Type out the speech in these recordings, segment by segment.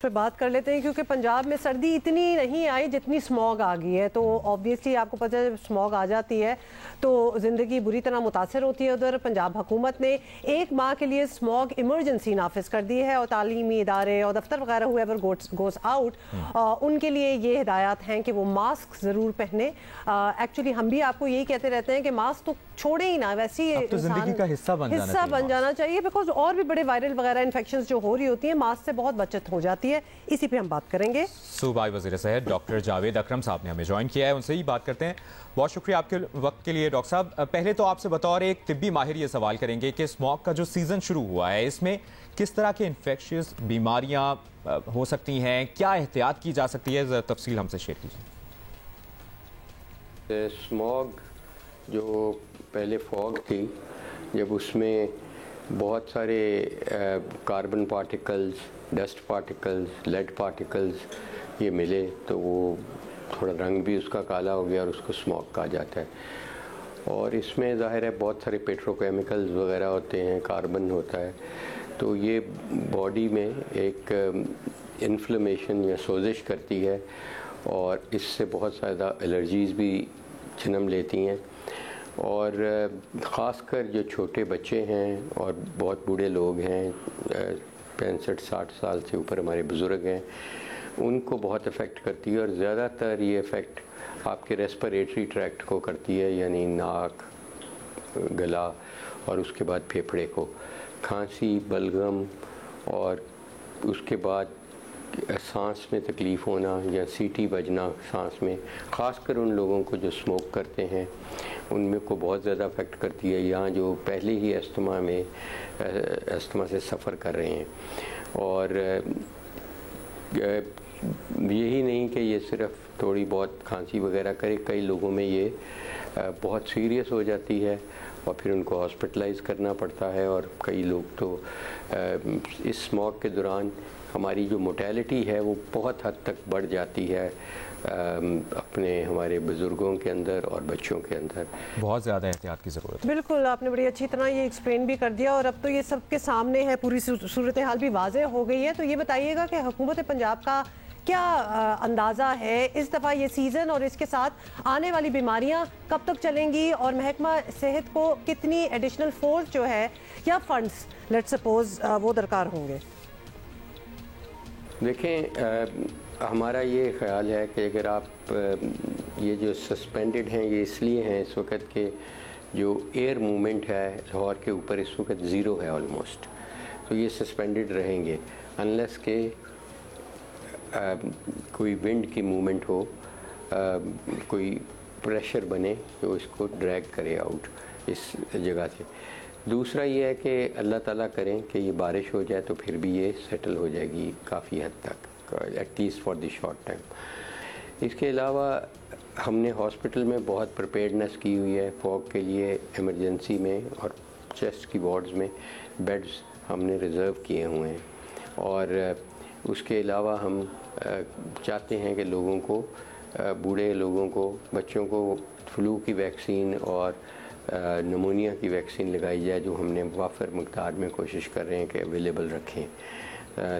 पे बात कर लेते हैं क्योंकि पंजाब में सर्दी इतनी नहीं आई जितनी स्मॉग आ गई है। तो ऑब्वियसली आपको पता है जब स्मॉग आ जाती है तो ज़िंदगी बुरी तरह मुतासर होती है। उधर पंजाब हुकूमत ने 1 माह के लिए स्मॉग इमरजेंसी नाफिज कर दी है और तालीमी इदारे और दफ्तर वगैरह हुएवर गोस आउट उनके लिए ये हिदायत हैं कि वो मास्क ज़रूर पहने। एक्चुअली हम भी आपको यही कहते रहते हैं कि मास्क तो छोड़े ही ना, वैसे ही तो जिंदगी का हिस्सा बन जाना चाहिए बिकॉज और भी बड़े वायरल वगैरह इन्फेक्शन जो हो रही होती है मास्क से बहुत बचत हो जाती है। इसी पे हम बात करेंगे। सूबाई वज़ीर सेहत डॉक्टर जावेद अकरम साहब ने हमें ज्वाइन किया है, उनसे ही बात करते हैं। बहुत शुक्रिया आपके वक्त के लिए डॉक्टर साहब। पहले तो आपसे बतौर एक तिब्बी माहिर ये सवाल करेंगे कि स्मॉग का जो सीज़न शुरू हुआ है इसमें किस तरह के इन्फेक्शियस बीमारियां हो सकती हैं, क्या एहतियात की जा सकती है, तफसील हमसे शेयर कीजिए। स्मॉग जो पहले फॉग थी, जब उसमें बहुत सारे carbon particles, dust particles, lead particles ये मिले तो वो थोड़ा रंग भी उसका काला हो गया और उसको स्मॉग कहा जाता है। और इसमें ज़ाहिर है बहुत सारे पेट्रोकेमिकल्स वगैरह होते हैं, कार्बन होता है, तो ये बॉडी में एक इन्फ्लेमेशन या सोजिश करती है और इससे बहुत ज़्यादा एलर्जीज़ भी जन्म लेती हैं। और ख़ासकर जो छोटे बच्चे हैं और बहुत बूढ़े लोग हैं, 65-60 साल से ऊपर हमारे बुज़ुर्ग हैं, उनको बहुत इफ़ेक्ट करती है। और ज़्यादातर ये इफ़ेक्ट आपके रेस्पिरेटरी ट्रैक्ट को करती है, यानी नाक, गला और उसके बाद फेफड़े को। खांसी, बलगम और उसके बाद सांस में तकलीफ़ होना या सीटी बजना सांस में, ख़ासकर उन लोगों को जो स्मोक करते हैं उनमें को बहुत ज़्यादा अफेक्ट करती है, या जो पहले ही अस्थमा से सफ़र कर रहे हैं। और यही नहीं कि ये सिर्फ थोड़ी बहुत खांसी वगैरह करे, कई लोगों में ये बहुत सीरियस हो जाती है और फिर उनको हॉस्पिटलाइज़ करना पड़ता है। और कई लोग तो इस स्मॉग के दौरान हमारी जो मोर्टेलिटी है वो बहुत हद तक बढ़ जाती है अपने हमारे बुज़ुर्गों के अंदर और बच्चों के अंदर। बहुत ज़्यादा एहतियात की ज़रूरत है। बिल्कुल, आपने बड़ी अच्छी तरह ये एक्सप्लेन भी कर दिया और अब तो ये सबके सामने है, पूरी सूरत हाल भी वाज़ेह हो गई है। तो ये बताइएगा कि हुकूमत पंजाब का क्या अंदाज़ा है इस दफ़ा ये सीज़न और इसके साथ आने वाली बीमारियां कब तक चलेंगी और महकमा सेहत को कितनी एडिशनल फोर्स जो है या फंड्स लेट्स सपोज वो दरकार होंगे? देखें, हमारा ये ख्याल है कि अगर आप ये जो सस्पेंडेड हैं ये इसलिए हैं इस वक्त के जो एयर मूवमेंट है लाहौर के ऊपर इस वक्त ज़ीरो है ऑलमोस्ट, तो ये सस्पेंडेड रहेंगे अनलेस के कोई विंड की मूवमेंट हो, कोई प्रेशर बने जो इसको ड्रैग करे आउट इस जगह से। दूसरा ये है कि अल्लाह ताला करें कि ये बारिश हो जाए तो फिर भी ये सेटल हो जाएगी काफ़ी हद तक, at least for the short time. इसके अलावा हमने हॉस्पिटल में बहुत प्रिपेयर्डनेस की हुई है फॉग के लिए। इमरजेंसी में और चेस्ट की वार्ड्स में बेड्स हमने रिज़र्व किए हुए हैं। और उसके अलावा हम चाहते हैं कि लोगों को, बूढ़े लोगों को, बच्चों को फ्लू की वैक्सीन और नमूनिया की वैक्सीन लगाई जाए, जो हमने वाफर मकदार में कोशिश कर रहे हैं कि अवेलेबल रखें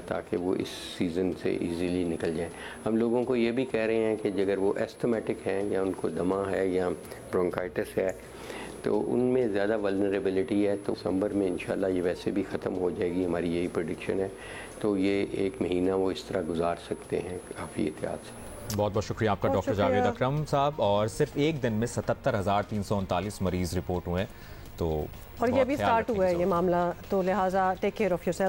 ताकि वो इस सीज़न से इजीली निकल जाए। हम लोगों को ये भी कह रहे हैं कि अगर वो एस्थमेटिक हैं या उनको दमा है या ब्रोंकाइटिस है तो उनमें ज़्यादा वल्नरेबिलिटी है, तो दिसंबर में इंशाल्लाह ये वैसे भी ख़त्म हो जाएगी, हमारी यही प्रेडिक्शन है। तो ये 1 महीना वो इस तरह गुजार सकते हैं काफ़ी एहतियात से। बहुत बहुत शुक्रिया आपका डॉक्टर जावेद अकरम साहब। और सिर्फ एक दिन में 77,339 मरीज रिपोर्ट हुए, तो और ये भी स्टार्ट हुआ है ये मामला, तो लिहाजा टेक केयर ऑफ़ योरसेल्फ।